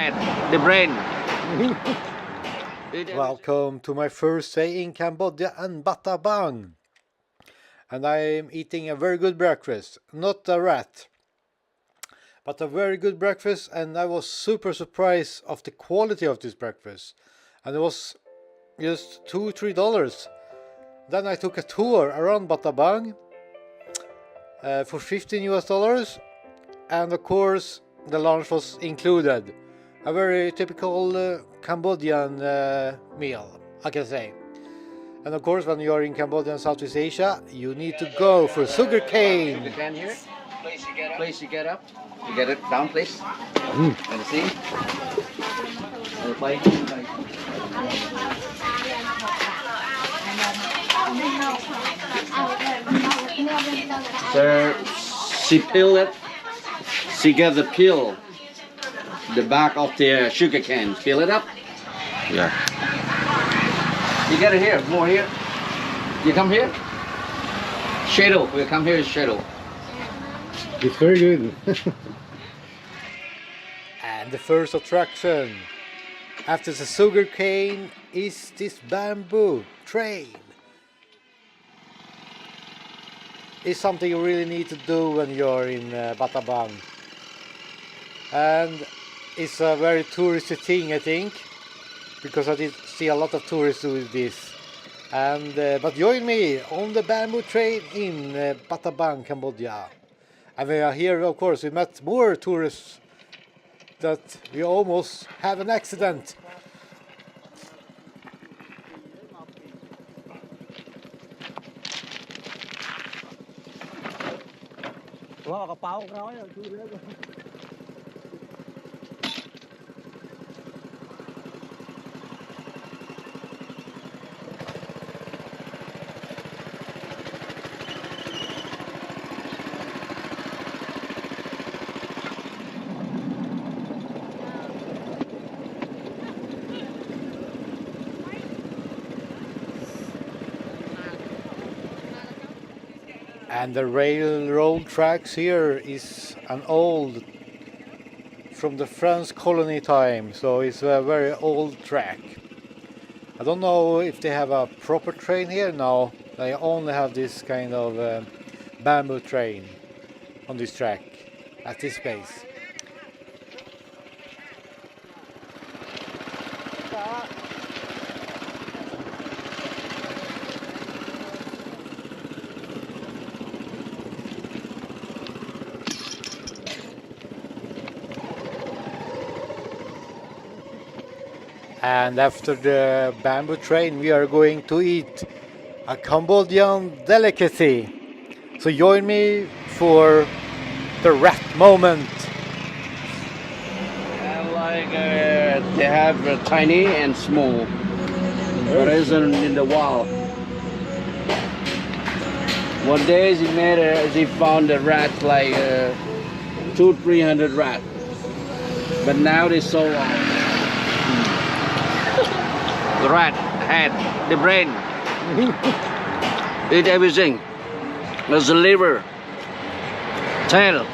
had the brain. Welcome to my first day in Cambodia and Battambang. And I'm eating a very good breakfast. Not a rat, but a very good breakfast, and I was super surprised of the quality of this breakfast. And it was just $2-3. Then I took a tour around Battambang for $15 and of course the lunch was included. A very typical Cambodian meal, I can say. And of course when you are in Cambodia and Southeast Asia, you need to go for sugar cane. Sugar cane here. Please you get up. You get it down, please. Can you see? So she peel it. She get the peel, the back of the sugar cane. Peel it up. Yeah. You get it here. More here. You come here. Shadow. We come here. Shadow. It's very good. And the first attraction after the sugar cane is this bamboo train. It's something you really need to do when you're in Battambang. And it's a very touristy thing, I think, because I did see a lot of tourists doing this. And but join me on the bamboo train in Battambang, Cambodia. And we are here, of course, we met more tourists that we almost have an accident. And the railroad tracks here is an old, from the French colony time, so it's a very old track. I don't know if they have a proper train here now. They only have this kind of bamboo train on this track at this place. And after the bamboo train, we are going to eat a Cambodian delicacy. So join me for the rat moment. They have tiny and small. But isn't in the wild. One day he found a rat like 200-300 rat. But now they so long. The rat had the brain. Eat everything. There's the liver, tail.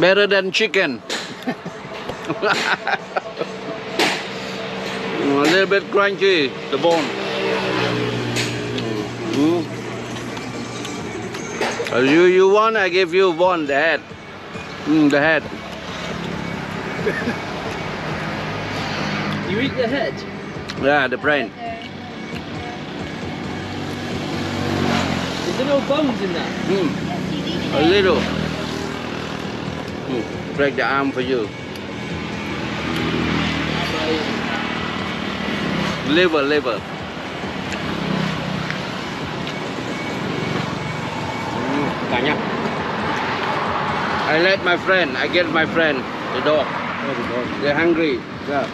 Better than chicken. A little bit crunchy, the bone. You want, I give you one, the head. The head. You eat the head? Yeah, the brain. Is there no bones in that? A little. Break the arm for you. Liver. I let my friend, I get my friend, the dog. They're hungry. Yeah.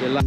They like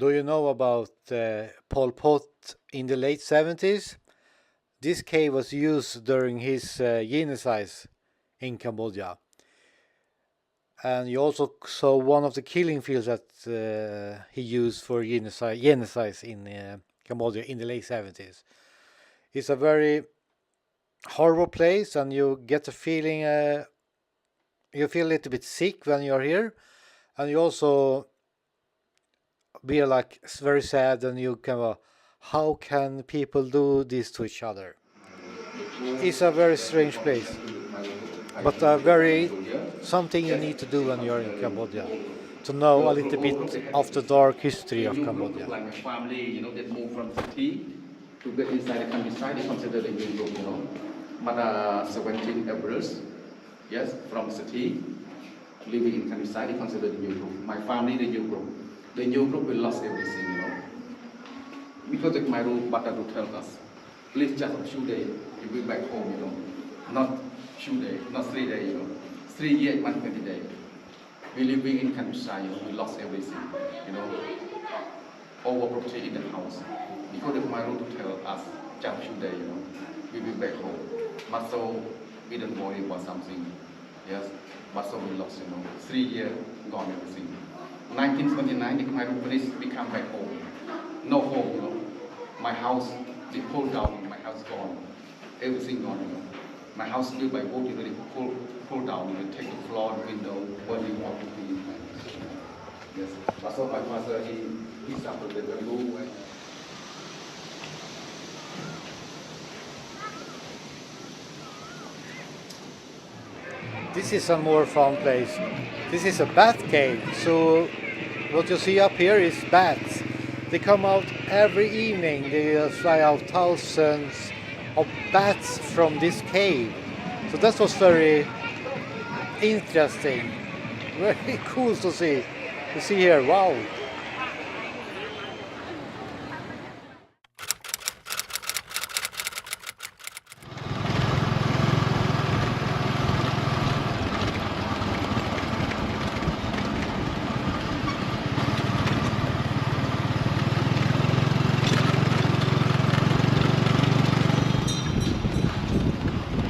Do you know about Pol Pot in the late 70s? This cave was used during his genocide in Cambodia. And you also saw one of the killing fields that he used for genocide in Cambodia in the late 70s. It's a very horrible place, and you get the feeling, you feel a little bit sick when you're here, and you also be like very sad, and you kind of, how can people do this to each other? It's a very strange place, but something you need to do when you're in Cambodia, to know a little bit of the dark history of Cambodia. Like my family, they moved from city to get inside the countryside. They consider the new group, But 17 Aprils, yes, from city, living in countryside, they consider the new group. My family, the new group. The new group will lost everything, Because of my rule, but to tell us, please just a few days, you will back home, Not few days, not 3 days, 3 years, 120 days. We living in countryside, we lost everything, Over property in the house. Because of my rule to tell us, just a few days, we will back home. But so we don't worry about something, yes. But so we lost, 3 years, gone everything. 1929, the Khmer police become back home. No home, My house, they pulled down, my house gone. Everything gone, My house built by wood, they pull down, they take the floor, window, where they want to be. Yes. But so my father, he suffered with the blue. This is a more fun place. This is a bat cave. So what you see up here is bats. They come out every evening. They fly out thousands of bats from this cave. So that was very interesting. Very cool to see. You see here, wow.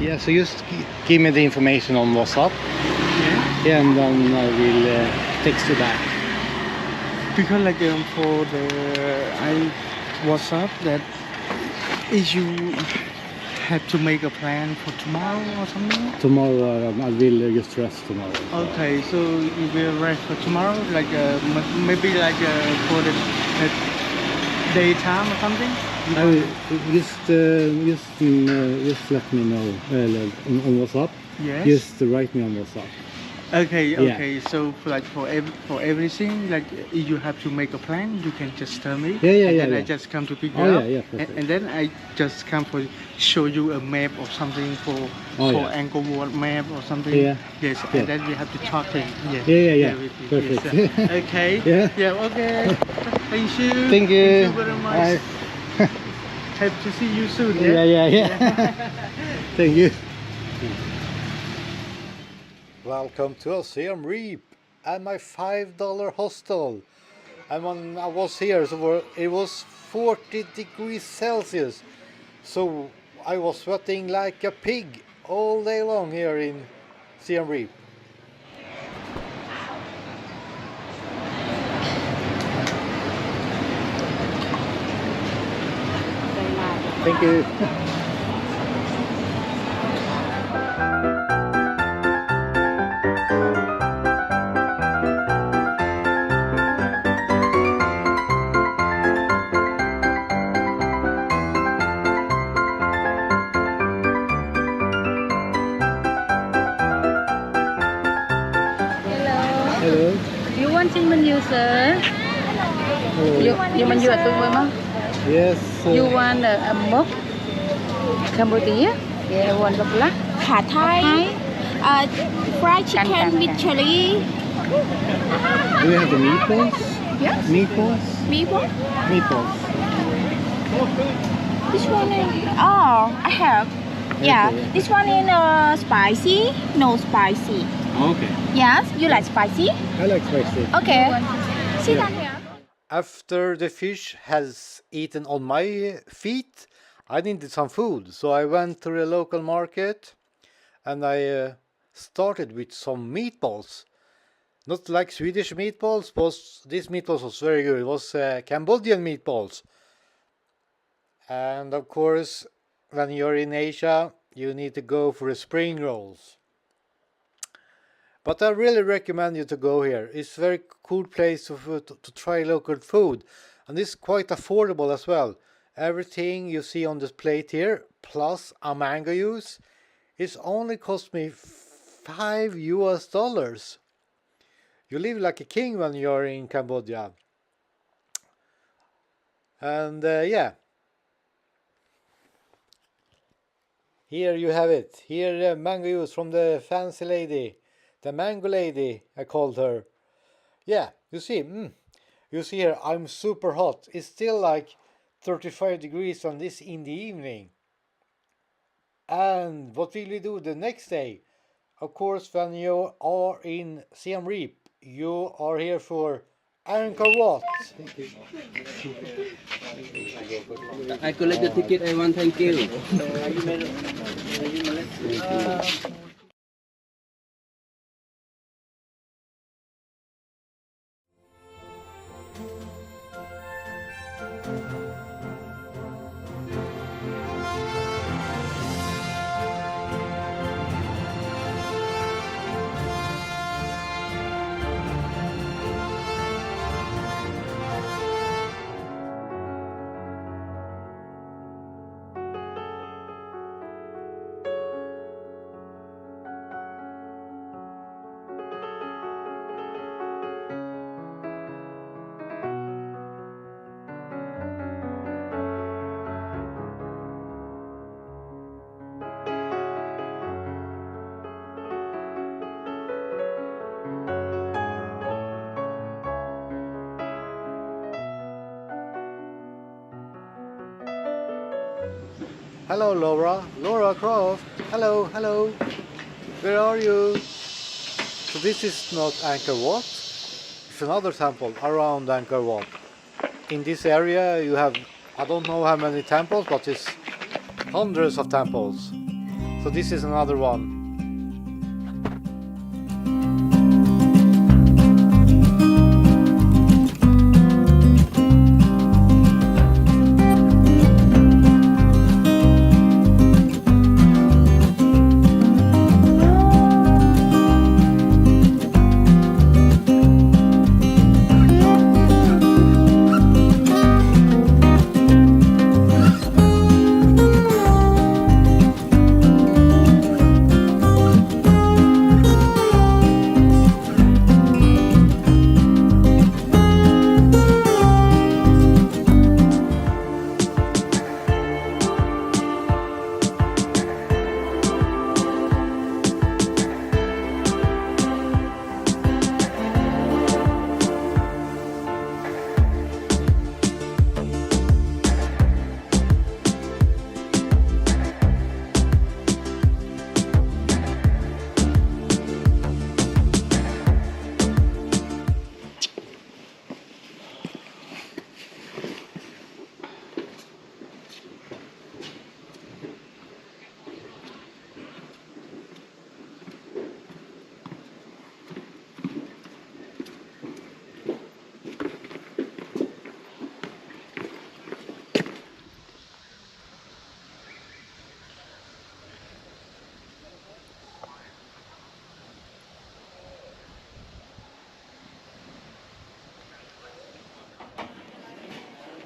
Yeah, so just give me the information on WhatsApp. Yeah, and then I will text you back. Because for the WhatsApp that is you have to make a plan for tomorrow or something. Tomorrow I will just rest tomorrow. Okay, so you will rest for tomorrow, maybe for the daytime or something. Just let me know on WhatsApp. Yes. Just write me on WhatsApp. Okay. Yeah. So for everything, if you have to make a plan, you can just tell me. Yeah. And then Yeah. I just come to pick you Oh, up. yeah, perfect. And then I just come for show you a map or something for Angkor Wat map or something. Yeah. Yes. Yeah. And then we have to talk then. Yeah. With you. Perfect. Yes. Okay. Yeah. Okay. Thank you. Thank you. Thank you very much. Bye. Hope to see you soon. Yeah. Thank you. Welcome to Siem Reap and my $5 hostel. And when I was here, it was 40 degrees Celsius. So I was sweating like a pig all day long here in Siem Reap. Thank you. Hello. You want in menu, sir? You menu ở tôi không? Yes. You want a mok? Cambodia? Yeah, one the black. Pad Thai, fried chicken with chili. Do you have the meatballs? Yes. Meatballs? Meatball. Meatballs. This one is, I have. Yeah, Okay. this one is spicy, no spicy. Okay. Yes, you like spicy? I like spicy. Okay. Sit down here. after the fish has eaten on my feet, I needed some food. So I went to the local market and I started with some meatballs. Not like Swedish meatballs, but this meatballs was very good. It was Cambodian meatballs. And of course, when you're in Asia, you need to go for the spring rolls. But I really recommend you to go here. It's a very cool place to try local food. And it's quite affordable as well. Everything you see on this plate here, plus a mango juice, it's only cost me $5. You live like a king when you're in Cambodia. And yeah. Here you have it. Here mango juice from the fancy lady. The mango lady, I called her. Yeah, you see, you see here, I'm super hot. It's still like 35 degrees on this in the evening. And what will you do the next day? Of course, when you are in Siem Reap, you are here for Angkor Wat. I collect the ticket, I want thank you. Hello, Laura. Laura Croft. Hello, hello. Where are you? So this is not Angkor Wat. It's another temple around Angkor Wat. In this area you have, I don't know how many temples, but it's hundreds of temples. So this is another one.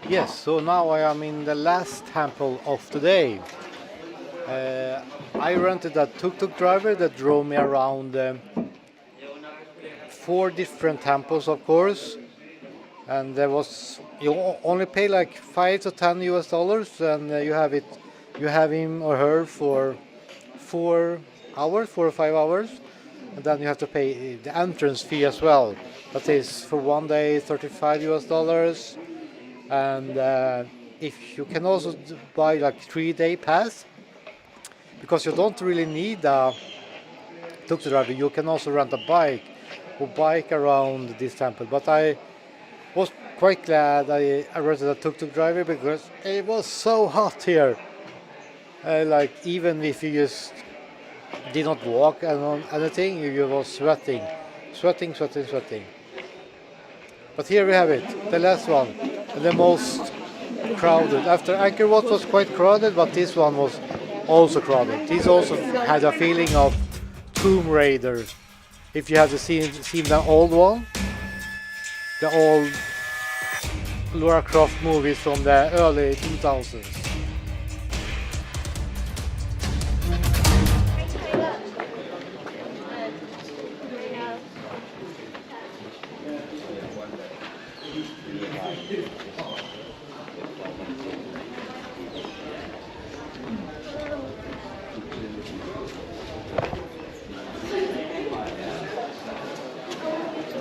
Yes, so now I am in the last temple of the day. I rented a tuk-tuk driver that drove me around 4 different temples, of course, and there was, you only pay like $5 to $10, and you have him or her for 4 hours, 4 or 5 hours, and then you have to pay the entrance fee as well. That is for one day $35, and if you can also buy like 3-day pass, because you don't really need a tuk-tuk driver, you can also rent a bike or bike around this temple. But I Was quite glad I rented a tuk-tuk driver because it was so hot here. Like even if you just did not walk and on anything, you was sweating. But here we have it, the last one, the most crowded. After Angkor Wat was quite crowded, but this one was also crowded. This also had a feeling of Tomb Raider. If you have seen the old one, the old Lara Croft movies from the early 2000s.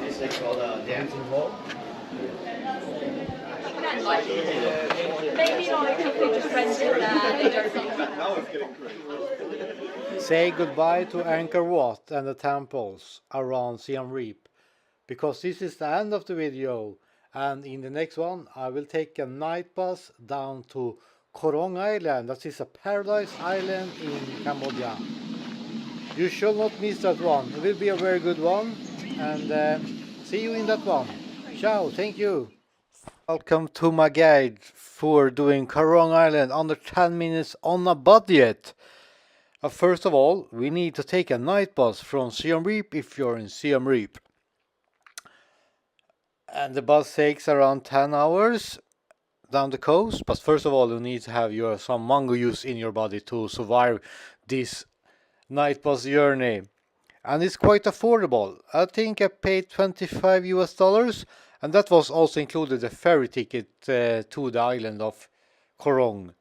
This is called a dancing hall. Maybe not if we just rented there. Say goodbye to Angkor Wat and the temples around Siem Reap, because this is the end of the video, and in the next one I will take a night bus down to Koh Rong Island. That is a paradise island in Cambodia. You should not miss that one. It will be a very good one, and see you in that one. Ciao, thank you. Welcome to my guide for doing Koh Rong Island under 10 minutes on a budget. First of all, we need to take a night bus from Siem Reap if you're in Siem Reap. And the bus takes around 10 hours down the coast. But first of all, you need to have some mango juice in your body to survive this night bus journey. And it's quite affordable. I think I paid $25, and that was also included the ferry ticket to the island of Koh Rong.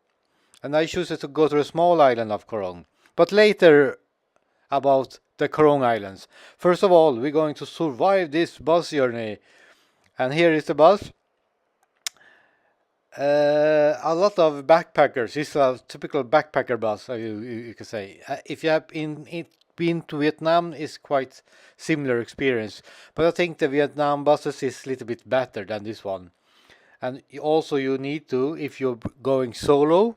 And I chose to go to the small island of Koh Rong. But later about the Koh Rong Islands. First of all, we're going to survive this bus journey. And here is the bus. A lot of backpackers. It's a typical backpacker bus, you could say. If you have been to Vietnam, it's quite similar experience. But I think the Vietnam buses is a little bit better than this one. And also you need to, if you're going solo,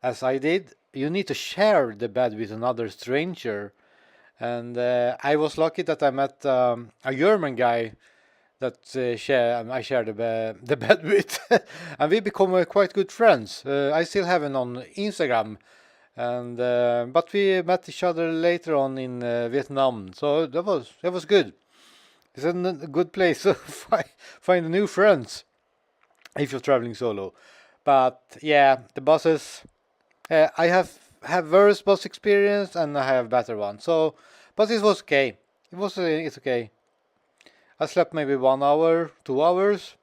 as I did, you need to share the bed with another stranger. And I was lucky that I met a German guy that I shared the bed with. And we become quite good friends. I still have him on Instagram. And but we met each other later on in Vietnam. So that was good. It's a good place to find new friends if you're traveling solo. But yeah, the buses... I have worse bus experience and I have better one. So, but it was okay. It's okay. I slept maybe 1 hour, 2 hours.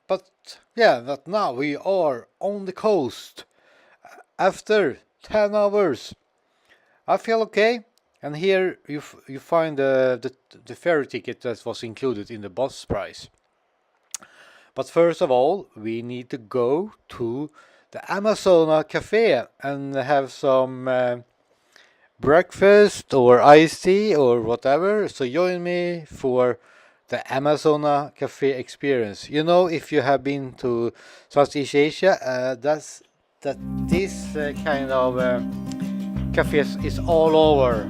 But yeah, but now we are on the coast after 10 hours. I feel okay. And here you find the ferry ticket that was included in the bus price. But first of all, we need to go to the Amazona Cafe and have some breakfast or iced tea or whatever. So join me for the Amazona Cafe experience. You know, if you have been to Southeast Asia, this kind of cafes is all over.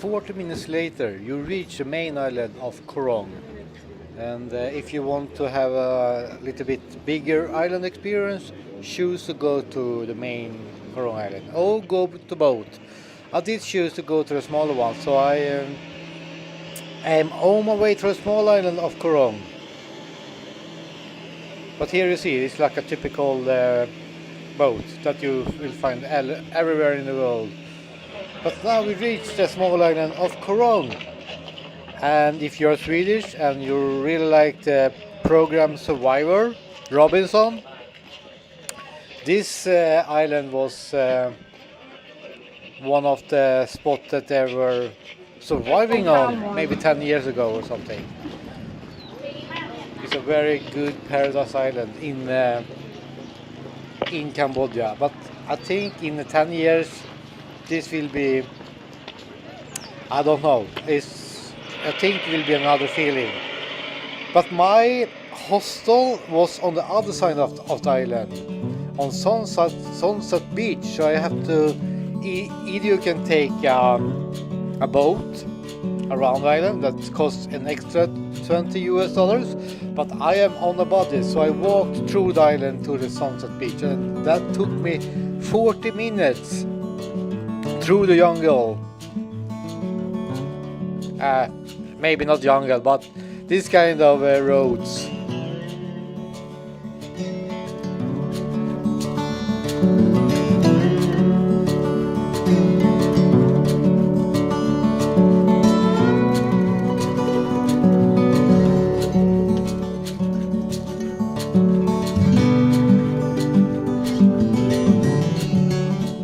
40 minutes later, you reach the main island of Koh Rong. And if you want to have a little bit bigger island experience, choose to go to the main Koh Rong Island or go to boat. I did choose to go to the smaller one, so I am on my way to the small island of Koh Rong. But here you see, it's like a typical boat that you will find everywhere in the world. But now we reached the small island of Koh Rong. And if you're Swedish and you really like the program Survivor, Robinson, this island was one of the spots that they were surviving on maybe 10 years ago or something. It's a very good paradise island in Cambodia, but I think in 10 years this will be, I don't know, I think it will be another feeling. But my hostel was on the other side of the island, on Sunset Beach, so I have to, either you can take a boat around the island that costs an extra $20, but I am on a budget, so I walked through the island to the Sunset Beach, and that took me 40 minutes through the jungle. Maybe not jungle, but this kind of roads.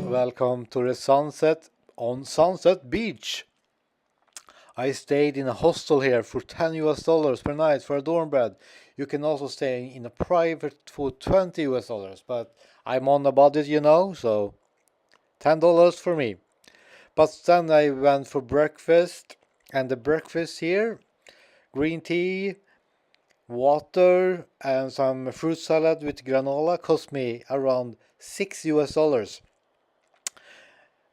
Welcome to the sunset on Sunset Beach. I stayed in a hostel here for $10 per night for a dorm bed. You can also stay in a private for $20, but I'm on a budget, you know, so $10 for me. But then I went for breakfast, and the breakfast here, green tea, water, and some fruit salad with granola cost me around $6.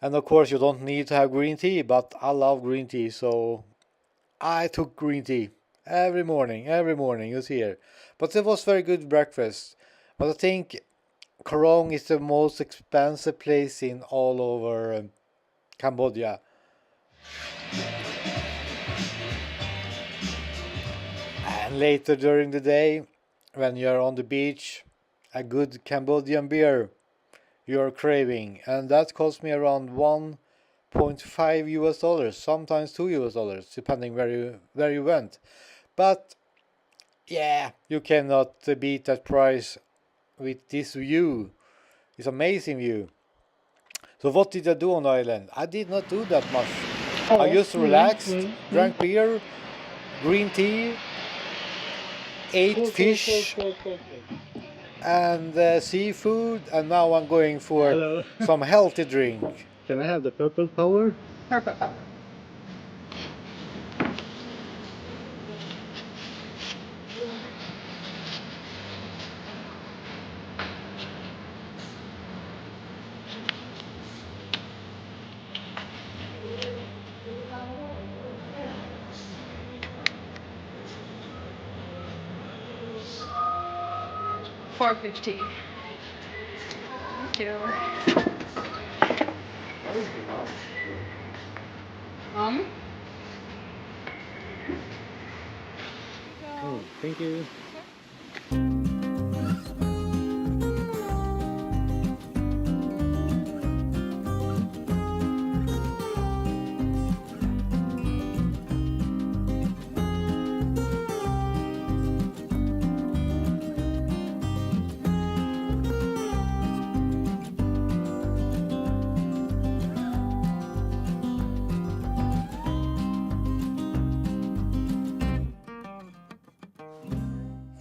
And of course you don't need to have green tea, but I love green tea, so I took green tea every morning, it was here. But it was very good breakfast. But I think Koh Rong is the most expensive place in all over Cambodia. And later during the day, when you're on the beach, a good Cambodian beer you're craving, and that cost me around $1.5, sometimes $2, depending where you went. But yeah, you cannot beat that price with this view. It's amazing view. So what did I do on the island? I did not do that much. I just relaxed, drank beer, green tea, ate fish and seafood, and now I'm going for some healthy drink. Can I have the purple power? Perfect. $4.50. Thank you. Oh, thank you.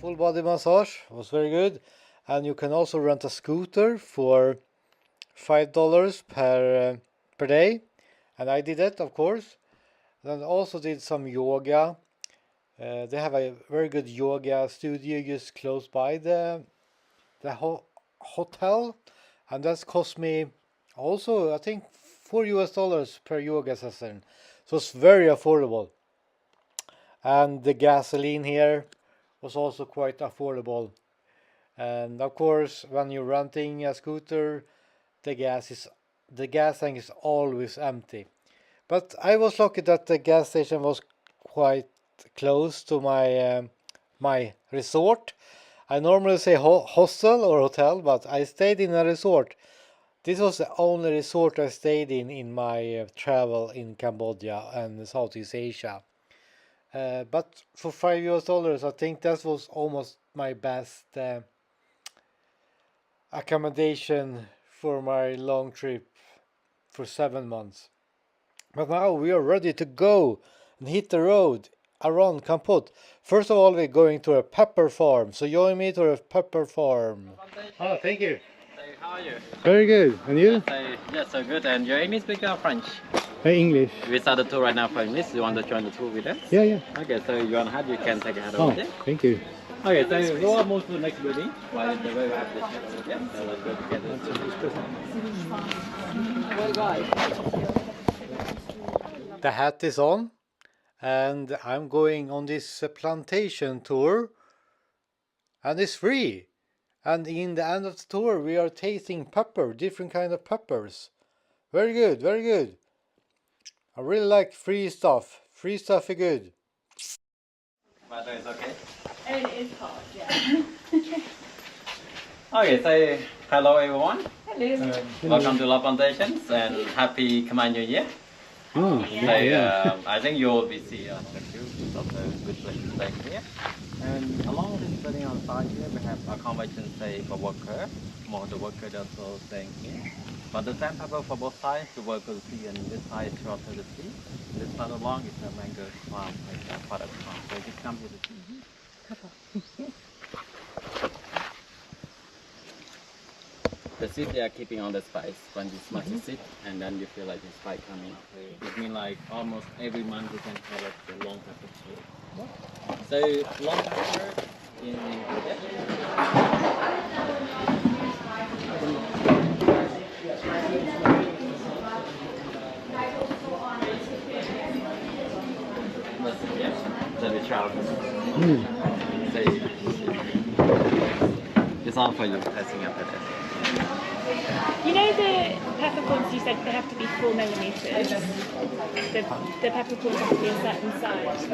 Full body massage was very good, and you can also rent a scooter for $5 per day, and I did that, of course. Then I also did some yoga. They have a very good yoga studio just close by the hotel, and that's cost me also I think $4 per yoga session, so it's very affordable. And the gasoline here was also quite affordable. And of course, when you're renting a scooter, the gas tank is always empty. But I was lucky that the gas station was quite close to my resort. I normally say hostel or hotel, but I stayed in a resort. This was the only resort I stayed in my travel in Cambodia and Southeast Asia. But for $5 I think that was almost my best accommodation for my long trip for 7 months. But now we are ready to go and hit the road around Kampot. First of all, we're going to a pepper farm. So join me to a pepper farm. Oh, thank you. Say, how are you? Very good. And you? Say, yes, so good. And your English speaker or French? English. We start the tour right now for English. You want to join the tour with us? Yeah. Okay, so you want to have, you can take a hand over there. Thank you. Okay, so we'll move to the next building. While the way we have this over there. So let's go together. The hat is on, and I'm going on this plantation tour, and it's free. And in the end of the tour, we are tasting pepper, different kind of peppers. Very good, very good. I really like free stuff. Free stuff is good. Weather is okay? It is hot, yeah. Okay, say hello everyone. Hello. Welcome to La Plantations and happy Khmer New Year. Oh, Say, I think you will be see a few of the good places staying here. And along this building on side here, we have accommodation say for worker. More the worker that's all staying here. But the same pepper for both sides, the workers see, and this side is shorter the sea. This side along is a mango farm, like a part of the farm. So just come here to see. The seed they are keeping on the spice. When you smash the seed, and then you feel like the spice coming up. It means like almost every month you can harvest the long pepper seed. So long pepper in Then we travel. It's all for you, testing after that. You know the peppercorns you said they have to be 4 millimeters? The peppercorns have to be a certain size.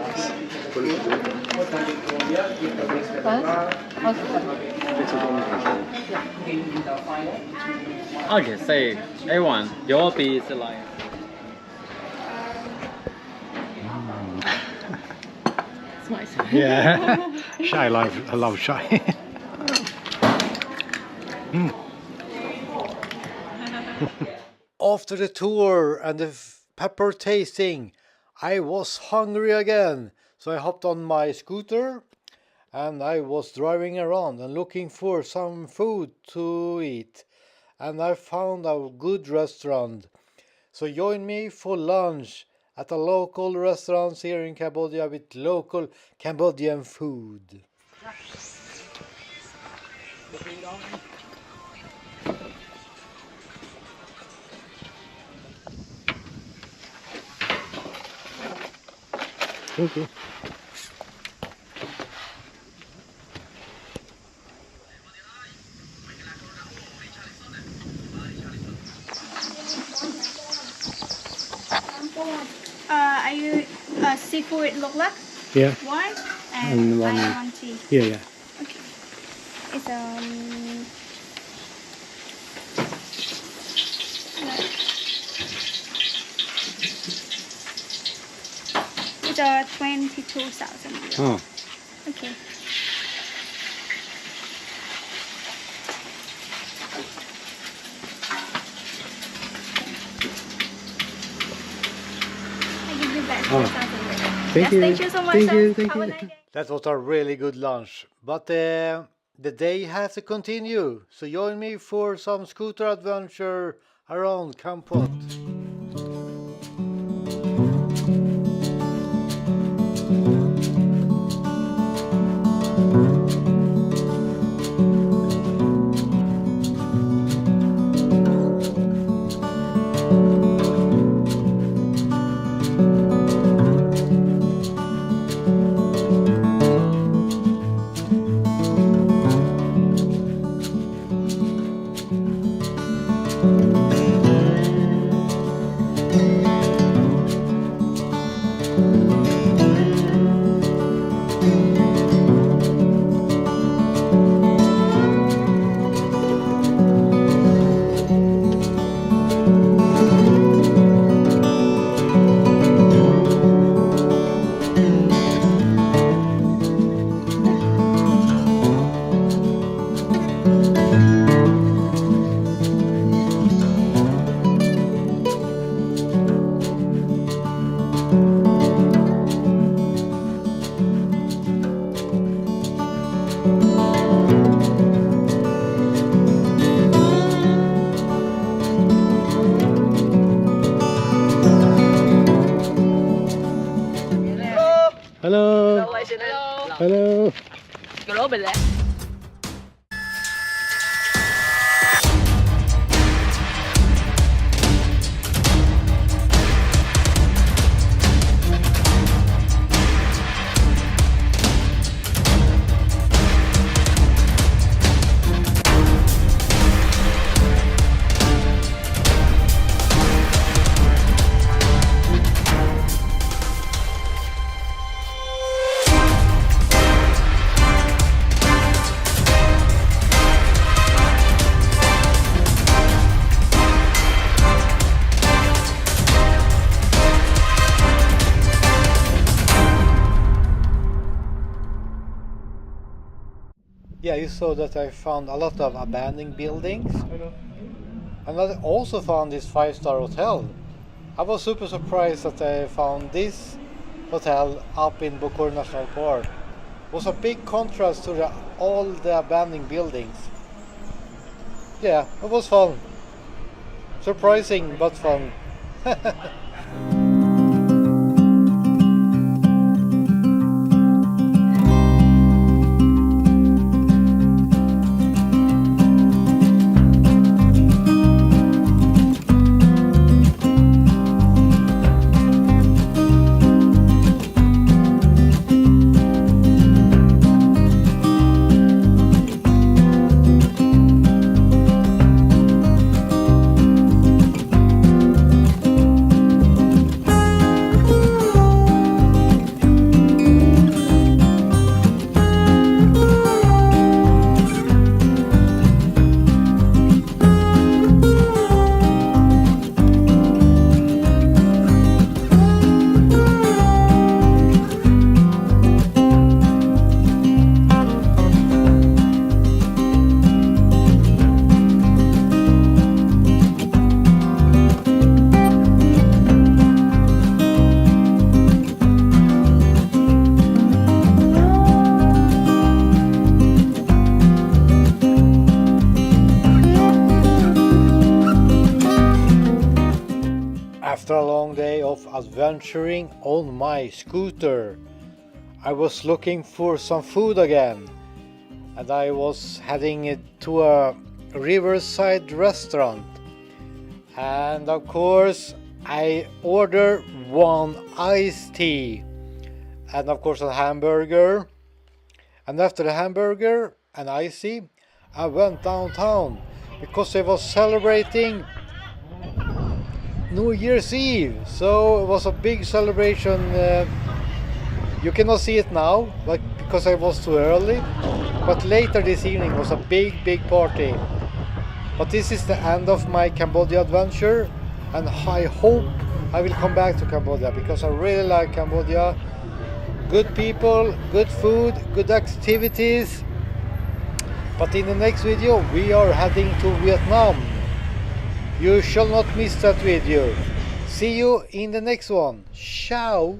Okay, say everyone, your be is like. It's nice. Yeah. Shy life. I love shy. After the tour and the pepper tasting, I was hungry again. So I hopped on my scooter and I was driving around and looking for some food to eat. And I found a good restaurant. So join me for lunch at a local restaurant here in Cambodia with local Cambodian food. Okay. Are you seafood loklak? Yeah. One And one- I want tea. Yeah. Okay. It's it's 22,000. Oh. Okay. I give you back 4,000. Thank Yes, thank you so much. Thank sir. you. Thank Have a you. nice day. That was a really good lunch. But the day has to continue. So join me for some scooter adventure around Kampot. Hello. Hello. Yeah, you saw that I found a lot of abandoned buildings. And I also found this 5-star hotel. I was super surprised that I found this hotel up in Bokor National Park. It was a big contrast to all the abandoned buildings. Yeah, it was fun. Surprising, but fun. After a long day of adventuring on my scooter, I was looking for some food again, and I was heading to a riverside restaurant. And of course, I ordered one iced tea, and of course a hamburger. And after the hamburger and iced tea, I went downtown because I was celebrating New Year's Eve, so it was a big celebration. You cannot see it now, but because I was too early. But later this evening was a big party. But this is the end of my Cambodia adventure, and I hope I will come back to Cambodia because I really like Cambodia. Good people, good food, good activities. But in the next video we are heading to Vietnam. You shall not miss that video. See you in the next one. Ciao!